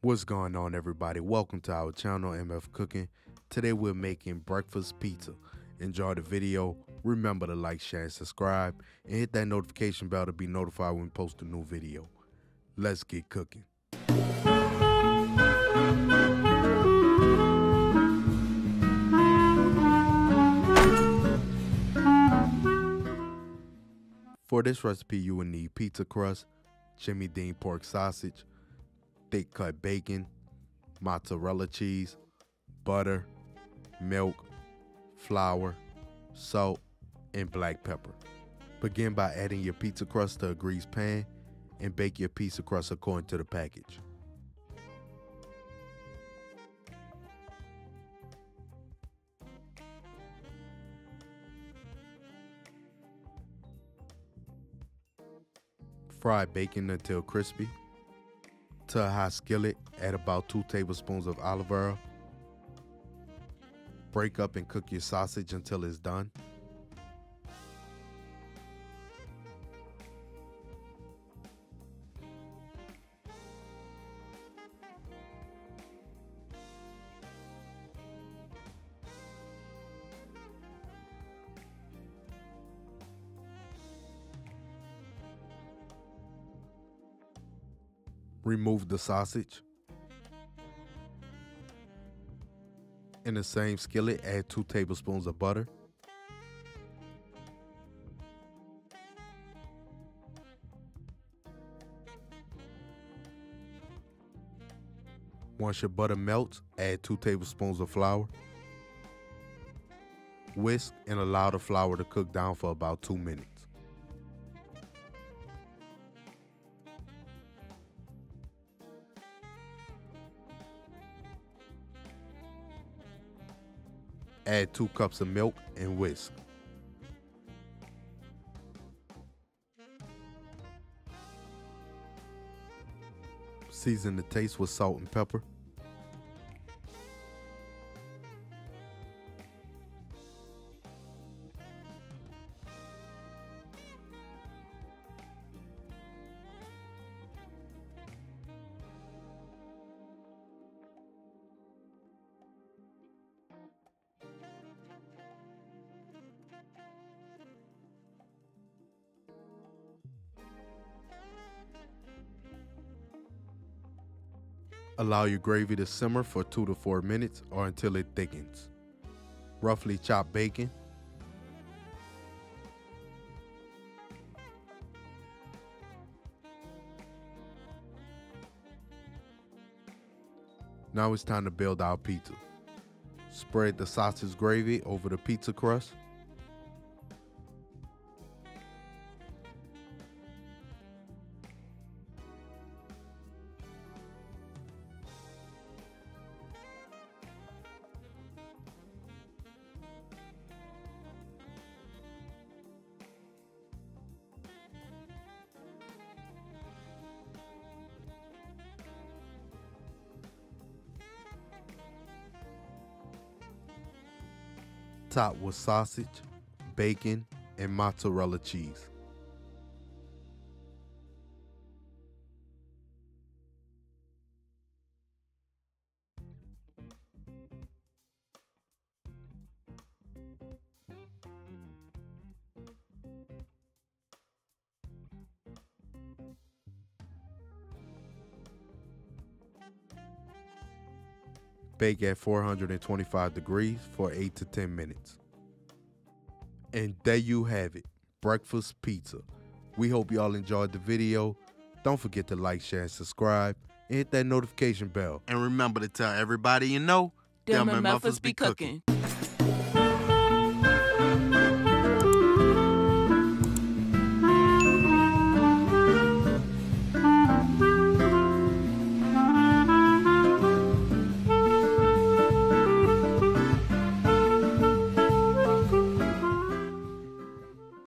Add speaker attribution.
Speaker 1: What's going on, everybody? Welcome to our channel, MF Cooking. Today we're making breakfast pizza. Enjoy the video. Remember to like, share, and subscribe, and hit that notification bell to be notified when we post a new video. Let's get cooking. For this recipe, you will need pizza crust, Jimmy Dean pork sausage, thick cut bacon, mozzarella cheese, butter, milk, flour, salt, and black pepper. Begin by adding your pizza crust to a greased pan and bake your pizza crust according to the package. Fry bacon until crispy. To a hot skillet, add about 2 tablespoons of olive oil. Break up and cook your sausage until it's done. Remove the sausage. In the same skillet, add 2 tablespoons of butter. Once your butter melts, add 2 tablespoons of flour. Whisk and allow the flour to cook down for about 2 minutes. Add 2 cups of milk and whisk. Season to taste with salt and pepper. Allow your gravy to simmer for 2 to 4 minutes or until it thickens. Roughly chop bacon. Now it's time to build our pizza. Spread the sausage gravy over the pizza crust. Top with sausage, bacon, and mozzarella cheese. Bake at 425 degrees for 8 to 10 minutes. And there you have it, breakfast pizza. We hope y'all enjoyed the video. Don't forget to like, share, and subscribe, and hit that notification bell. And remember to tell everybody you know, them MFers be cooking.